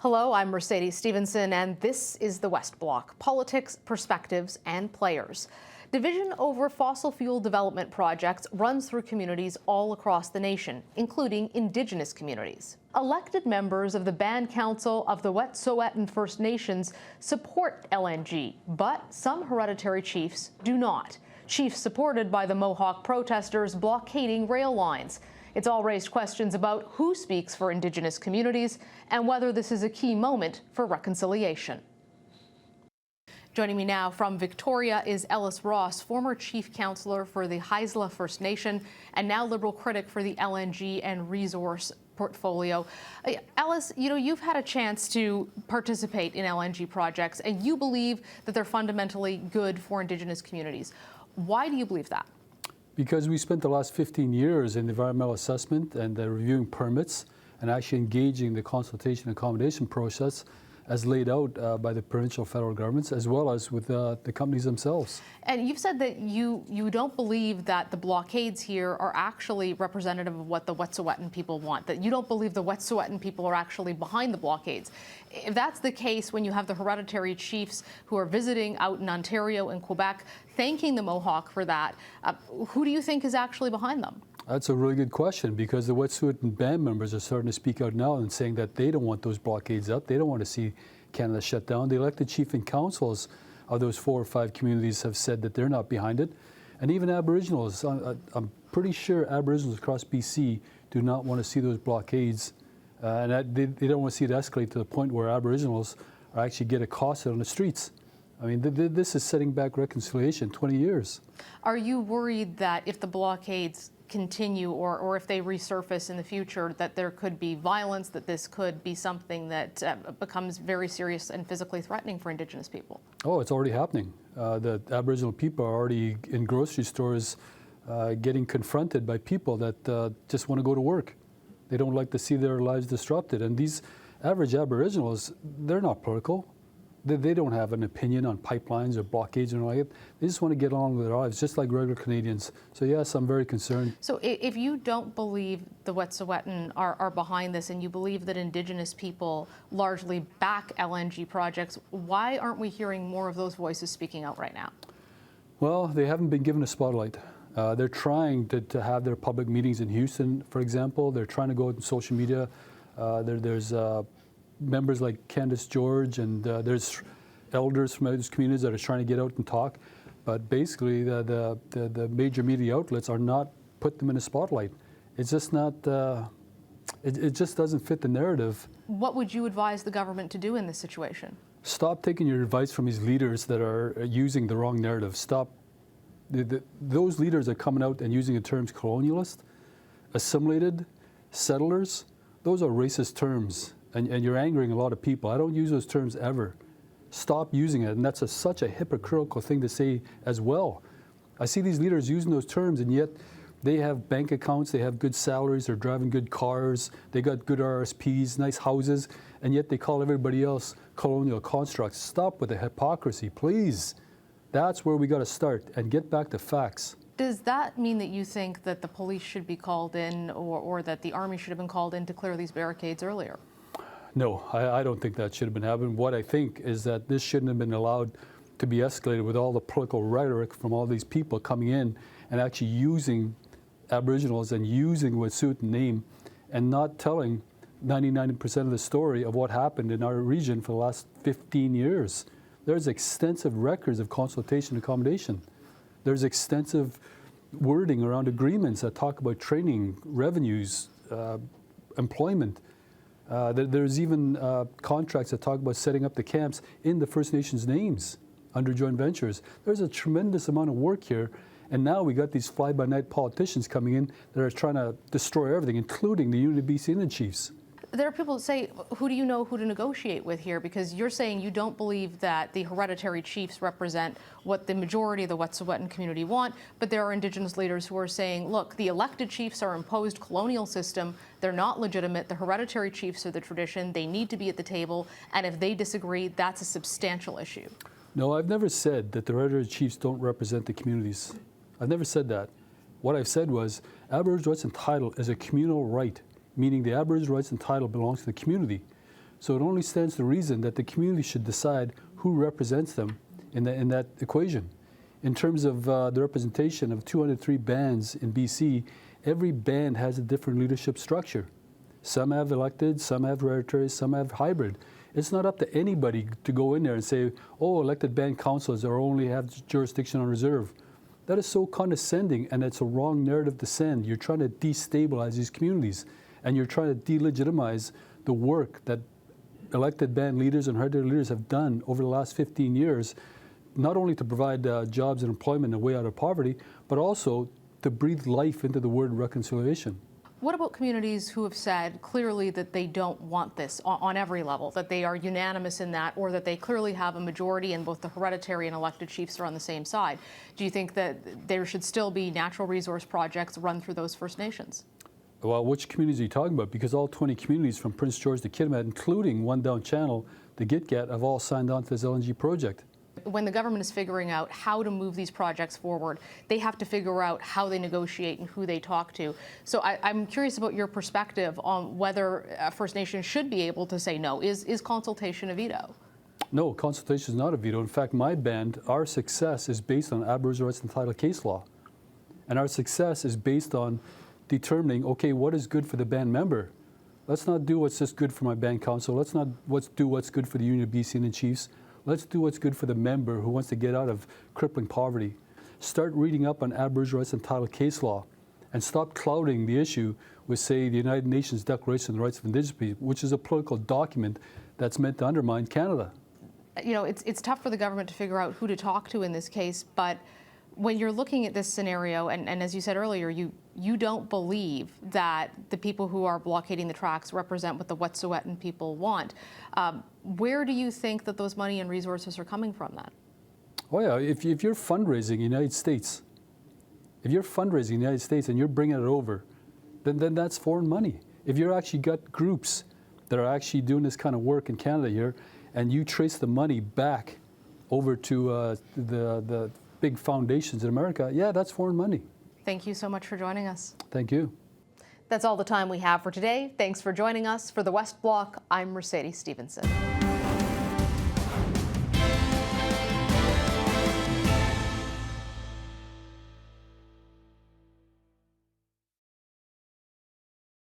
Hello, I'm Mercedes Stephenson, and this is the West Block: politics, perspectives, and players. Division over fossil fuel development projects runs through communities all across the nation, including Indigenous communities. Elected members of the Band Council of the Wet'suwet'en First Nations support LNG, but some hereditary chiefs do not. Chiefs supported by the Mohawk protesters blockading rail lines. It's all raised questions about who speaks for Indigenous communities and whether this is a key moment for reconciliation. Joining me now from Victoria is Ellis Ross, former Chief Councillor for the Haisla First Nation and now Liberal critic for the LNG and resource portfolio. Ellis, you've had a chance to participate in LNG projects and you believe that they're fundamentally good for Indigenous communities. Why do you believe that? Because we spent the last 15 years in environmental assessment and reviewing permits and actually engaging the consultation and accommodation process as laid out by the provincial federal governments, as well as with the companies themselves. And you've said that you don't believe that the blockades here are actually representative of what the Wet'suwet'en people want, that you don't believe the Wet'suwet'en people are actually behind the blockades. If that's the case, when you have the hereditary chiefs who are visiting out in Ontario and Quebec, thanking the Mohawk for that, who do you think is actually behind them? That's a really good question, because the Wet'suwet'en band members are starting to speak out now and saying that they don't want those blockades up. They don't want to see Canada shut down. The elected chief and councils of those 4 or 5 communities have said that they're not behind it. And even Aboriginals, I'm pretty sure Aboriginals across BC do not want to see those blockades. And they don't want to see it escalate to the point where Aboriginals are actually get accosted on the streets. I mean, this is setting back reconciliation 20 years. Are you worried that if the blockades continue or if they resurface in the future, that there could be violence, that this could be something that becomes very serious and physically threatening for Indigenous people? Oh, it's already happening. The Aboriginal people are already in grocery stores getting confronted by people that just want to go to work. They don't like to see their lives disrupted. And these average Aboriginals, they're not political. They don't have an opinion on pipelines or blockades or anything like that. They just want to get along with their lives, just like regular Canadians. So yes, I'm very concerned. So if you don't believe the Wet'suwet'en are behind this and you believe that Indigenous people largely back LNG projects, why aren't we hearing more of those voices speaking out right now? Well, they haven't been given a spotlight. They're trying to have their public meetings in Houston, for example. They're trying to go on social media. There's members like Candace George, and there's elders from those communities that are trying to get out and talk. But basically, the major media outlets are not put them in a spotlight. It's just not, it just doesn't fit the narrative. What would you advise the government to do in this situation? Stop taking your advice from these leaders that are using the wrong narrative. Stop. Those leaders are coming out and using the terms colonialist, assimilated, settlers. Those are racist terms. And you're angering a lot of people. I don't use those terms ever. Stop using it, and that's such a hypocritical thing to say as well. I see these leaders using those terms, and yet they have bank accounts, they have good salaries, they're driving good cars, they got good RSPs, nice houses, and yet they call everybody else colonial constructs. Stop with the hypocrisy, please. That's where we got to start, and get back to facts. Does that mean that you think that the police should be called in, or that the army should have been called in to clear these barricades earlier? No, I don't think that should have been happening. What I think is that this shouldn't have been allowed to be escalated with all the political rhetoric from all these people coming in and actually using Aboriginals and using the Wet'suwet'en name and not telling 99% of the story of what happened in our region for the last 15 years. There's extensive records of consultation and accommodation. There's extensive wording around agreements that talk about training, revenues, employment. There's even contracts that talk about setting up the camps in the First Nations names under joint ventures. There's a tremendous amount of work here, and now we got these fly-by-night politicians coming in that are trying to destroy everything, including the Unity BC Indian chiefs. There are people that say, who do you know who to negotiate with here? Because you're saying you don't believe that the hereditary chiefs represent what the majority of the Wet'suwet'en community want, but there are Indigenous leaders who are saying, look, the elected chiefs are imposed colonial system, they're not legitimate, the hereditary chiefs are the tradition, they need to be at the table, and if they disagree, that's a substantial issue. No, I've never said that the hereditary chiefs don't represent the communities. I've never said that. What I've said was, Aboriginal rights and title is a communal right, meaning the Aboriginal rights and title belongs to the community. So it only stands to reason that the community should decide who represents them in that equation. In terms of the representation of 203 bands in BC, every band has a different leadership structure. Some have elected, some have hereditary, some have hybrid. It's not up to anybody to go in there and say, oh, elected band councillors are only have jurisdiction on reserve. That is so condescending, and it's a wrong narrative to send. You're trying to destabilize these communities, and you're trying to delegitimize the work that elected band leaders and hereditary leaders have done over the last 15 years, not only to provide jobs and employment and a way out of poverty, but also to breathe life into the word reconciliation. What about communities who have said clearly that they don't want this on every level, that they are unanimous in that, or that they clearly have a majority and both the hereditary and elected chiefs are on the same side? Do you think that there should still be natural resource projects run through those First Nations? Well, which communities are you talking about? Because all 20 communities from Prince George to Kitimat, including one down Channel, the Gitgat, have all signed on to this LNG project. When the government is figuring out how to move these projects forward, they have to figure out how they negotiate and who they talk to. So I'm curious about your perspective on whether First Nations should be able to say no. Is consultation a veto? No, consultation is not a veto. In fact, my band, our success is based on Aboriginal rights and title case law. And our success is based on determining, okay, what is good for the band member? Let's not do what's just good for my band council. Let's not do what's good for the Union of BC and the Chiefs. Let's do what's good for the member who wants to get out of crippling poverty. Start reading up on Aboriginal rights and title case law, and stop clouding the issue with, say, the United Nations Declaration on the Rights of Indigenous People, which is a political document that's meant to undermine Canada. You know, it's tough for the government to figure out who to talk to in this case, but when you're looking at this scenario, and as you said earlier, you don't believe that the people who are blockading the tracks represent what the Wet'suwet'en people want. Where do you think that those money and resources are coming from then? Oh yeah, if you're fundraising in the United States, and you're bringing it over, then that's foreign money. If you're actually got groups that are actually doing this kind of work in Canada here, and you trace the money back over to the big foundations in America, yeah, that's foreign money. Thank you so much for joining us. Thank you. That's all the time we have for today. Thanks for joining us. For the West Block, I'm Mercedes Stephenson.